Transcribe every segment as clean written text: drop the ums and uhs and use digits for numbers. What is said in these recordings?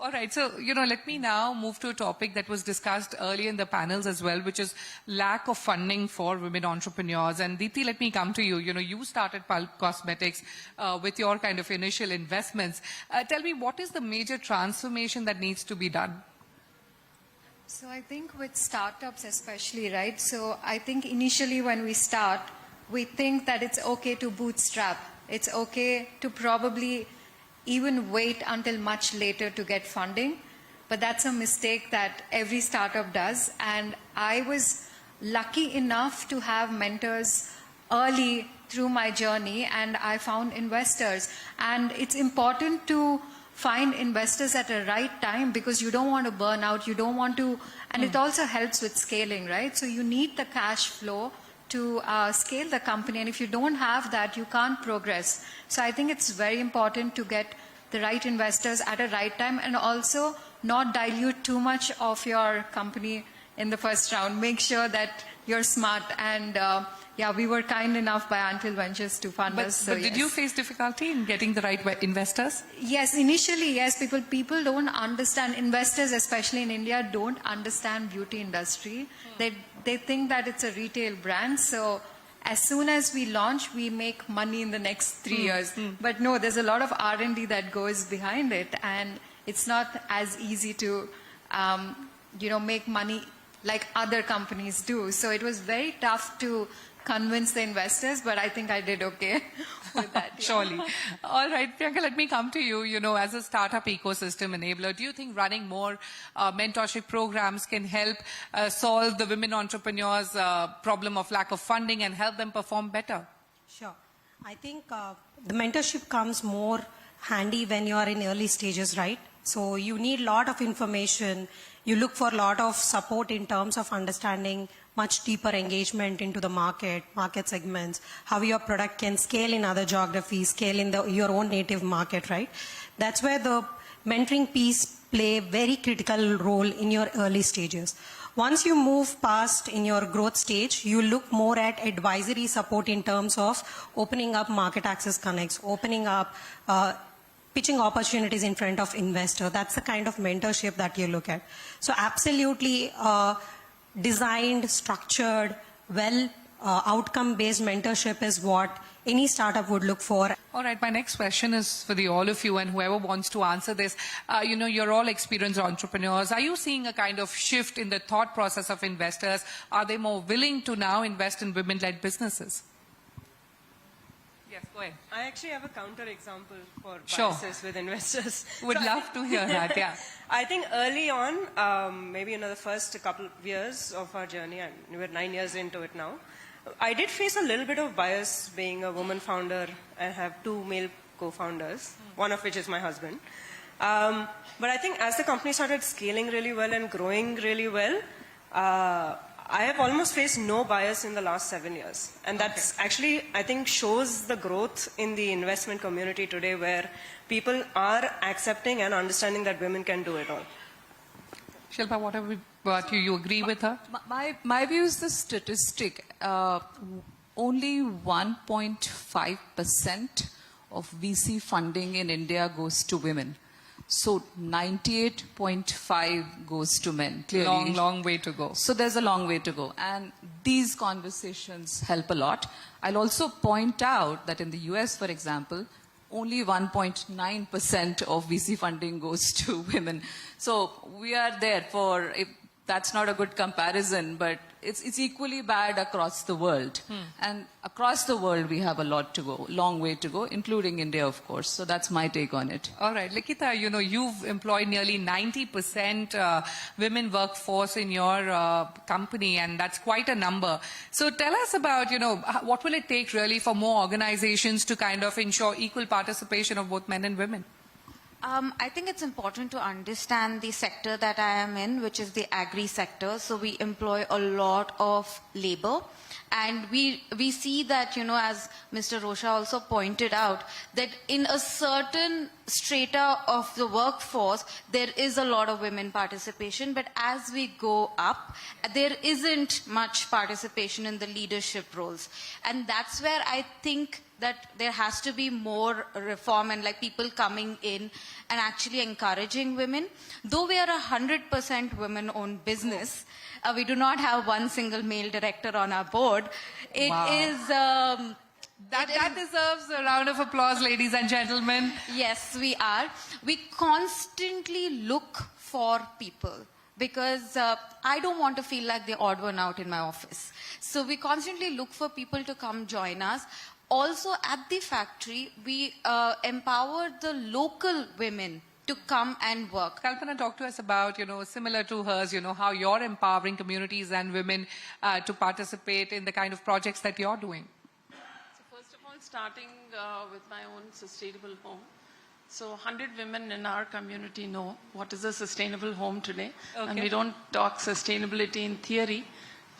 All right. So, let me now move to a topic that was discussed earlier in the panels as well, which is lack of funding for women entrepreneurs. And Deepthi, let me come to you. You started Pulp Cosmetics with your kind of initial investments. Tell me, what is the major transformation that needs to be done? So I think with startups especially, right? So I think initially when we start, we think that it's okay to bootstrap. It's okay to probably even wait until much later to get funding. But that's a mistake that every startup does. And I was lucky enough to have mentors early through my journey, and I found investors. And it's important to find investors at the right time because you don't want to burn out, you don't want to, and it also helps with scaling, right? So you need the cash flow to scale the company, and if you don't have that, you can't progress. So I think it's very important to get the right investors at a right time and also not dilute too much of your company in the first round. Make sure that you're smart, and yeah, we were kind enough by Anvil Ventures to fund us. So but did you face difficulty in getting the right investors? Yes, initially, yes. People don't understand, investors especially in India don't understand beauty industry. They think that it's a retail brand. So as soon as we launch, we make money in the next 3 years. But no, there's a lot of R&D that goes behind it, and it's not as easy to make money like other companies do. So it was very tough to convince the investors, but I think I did okay with that. Yeah. Surely. All right, Priyanka, let me come to you. As a startup ecosystem enabler, do you think running more mentorship programs can help solve the women entrepreneurs' problem of lack of funding and help them perform better? Sure. I think the mentorship comes more handy when you are in early stages, right? So you need a lot of information. You look for a lot of support in terms of understanding much deeper engagement into the market segments, how your product can scale in other geographies, scale in your own native market, right? That's where the mentoring piece play a very critical role in your early stages. Once you move past in your growth stage, you look more at advisory support in terms of opening up market access connects, opening up pitching opportunities in front of investor. That's the kind of mentorship that you look at. So absolutely designed, structured, outcome-based mentorship is what any startup would look for. All right, my next question is for all of you, and whoever wants to answer this. You're all experienced entrepreneurs. Are you seeing a kind of shift in the thought process of investors? Are they more willing to now invest in women-led businesses? Yes, go ahead. I actually have a counter example for Sure. biases with investors. Would love to hear that, yeah. I think early on, maybe in the first couple of years of our journey, and we're 9 years into it now, I did face a little bit of bias being a woman founder. I have 2 male co-founders, one of which is my husband. But I think as the company started scaling really well and growing really well, I have almost faced no bias in the last 7 years. And that's actually, I think, shows the growth in the investment community today where people are accepting and understanding that women can do it all. Shilpa, what you agree with her? My view is the statistic. Only 1.5% of VC funding in India goes to women. So 98.5 goes to men. Clearly, Long way to go. So there's a long way to go. And these conversations help a lot. I'll also point out that in the US, for example, only 1.9% of VC funding goes to women. So we are there for, if that's not a good comparison, but it's equally bad across the world. And across the world, we have a lot to go, long way to go, including India, of course. So that's my take on it. All right. Likita, you've employed nearly 90% women workforce in your company, and that's quite a number. So tell us about, what will it take really for more organizations to kind of ensure equal participation of both men and women? I think it's important to understand the sector that I am in, which is the agri sector. So we employ a lot of labor. And we see that, as Mr. Rosha also pointed out, that in a certain strata of the workforce, there is a lot of women participation. But as we go up, there isn't much participation in the leadership roles. And that's where I think that there has to be more reform and like people coming in and actually encouraging women. Though we are 100% women-owned business, we do not have one single male director on our board. It Wow. is... That deserves a round of applause, ladies and gentlemen. Yes, we are. We constantly look for people because I don't want to feel like the odd one out in my office. So we constantly look for people to come join us. Also at the factory, we empower the local women to come and work. Kalpana, talk to us about, similar to hers, how you're empowering communities and women to participate in the kind of projects that you're doing. So first of all, starting with my own sustainable home. So 100 women in our community know what is a sustainable home today. Okay. And we don't talk sustainability in theory.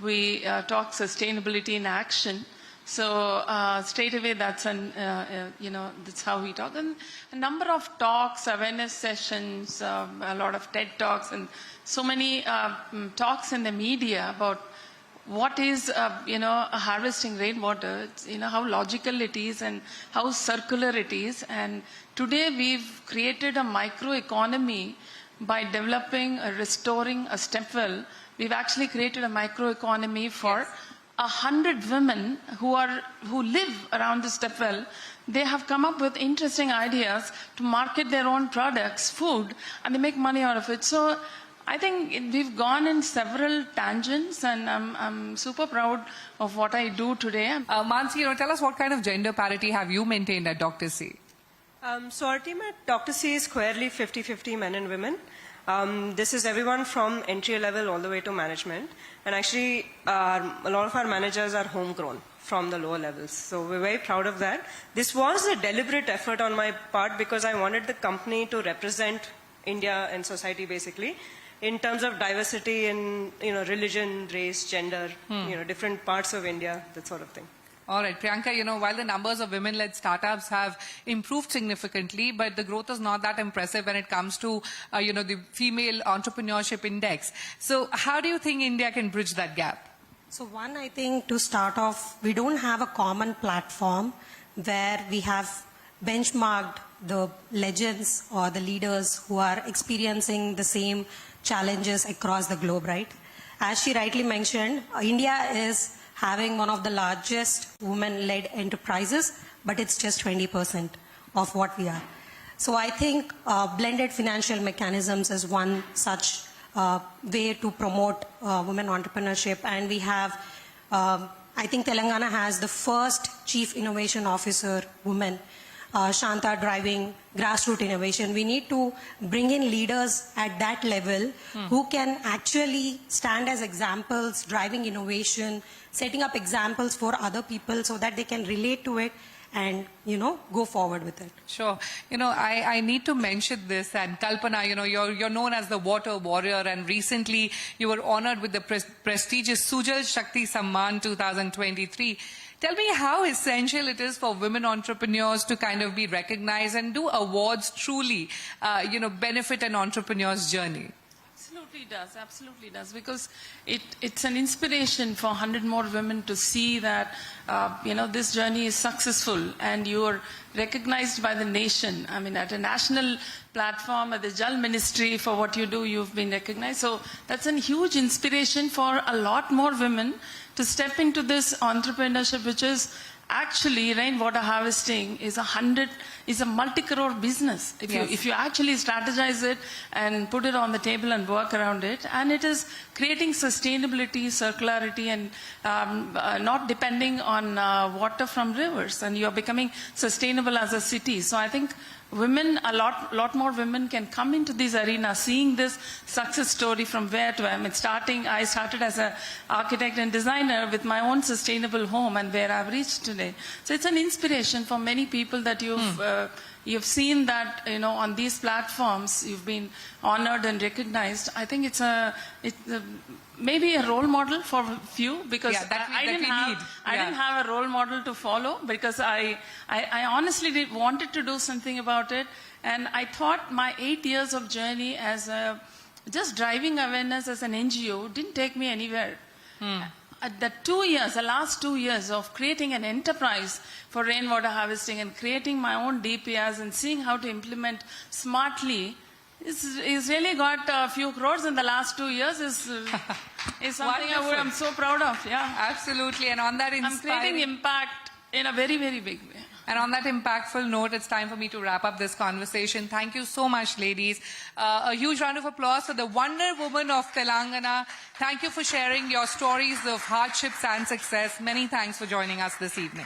We talk sustainability in action. So straight away, that's that's how we talk. And a number of talks, awareness sessions, a lot of TED Talks, and so many talks in the media about what is, harvesting rainwater, how logical it is and how circular it is. And today we've created a microeconomy by developing, restoring a stepwell. We've actually created a microeconomy for 100 women who live around the stepwell. They have come up with interesting ideas to market their own products, food, and they make money out of it. So I think we've gone in several tangents, and I'm super proud of what I do today. Mansi, tell us what kind of gender parity have you maintained at Dr. C? So our team at Dr. C is squarely 50-50 men and women. This is everyone from entry level all the way to management. And actually, a lot of our managers are homegrown from the lower levels. So we're very proud of that. This was a deliberate effort on my part because I wanted the company to represent India and society basically in terms of diversity in religion, race, gender, different parts of India, that sort of thing. All right, Priyanka, while the numbers of women-led startups have improved significantly, but the growth is not that impressive when it comes to, the female entrepreneurship index. So how do you think India can bridge that gap? So one, I think to start off, we don't have a common platform where we have benchmarked the legends or the leaders who are experiencing the same challenges across the globe, right? As she rightly mentioned, India is having one of the largest women-led enterprises, but it's just 20% of what we are. So I think blended financial mechanisms is one such way to promote women entrepreneurship. And we have, I think Telangana has the first Chief Innovation Officer woman, Shanta, driving grassroots innovation. We need to bring in leaders at that level who can actually stand as examples, driving innovation, setting up examples for other people so that they can relate to it and, go forward with it. Sure. I need to mention this, and Kalpana, you're known as the water warrior, and recently you were honored with the prestigious Sujal Shakti Samman 2023. Tell me how essential it is for women entrepreneurs to kind of be recognized, and do awards truly, benefit an entrepreneur's journey? Absolutely does, because it's an inspiration for 100 more women to see that, this journey is successful and you're recognized by the nation. I mean, at a national platform, at the Jal Ministry, for what you do, you've been recognized. So that's a huge inspiration for a lot more women to step into this entrepreneurship, which is actually rainwater harvesting is a multi-crore business. If you actually strategize it and put it on the table and work around it, and it is creating sustainability, circularity, and not depending on water from rivers, and you are becoming sustainable as a city. So I think women, a lot more women can come into this arena, seeing this success story from where to where. I mean, I started as an architect and designer with my own sustainable home, and where I've reached today. So it's an inspiration for many people that you've seen that, on these platforms, you've been honored and recognized. I think it's maybe a role model for a few, because I didn't have a role model to follow, because I honestly wanted to do something about it. And I thought my 8 years of journey as just driving awareness as an NGO didn't take me anywhere. the last 2 years of creating an enterprise for rainwater harvesting and creating my own DPRs and seeing how to implement smartly is really got a few crores in the last 2 years is something I'm so proud of. Yeah, Absolutely. And on that I'm creating impact in a very, very big way. And on that impactful note, it's time for me to wrap up this conversation. Thank you so much, ladies. A huge round of applause for the Wonder Woman of Telangana. Thank you for sharing your stories of hardships and success. Many thanks for joining us this evening.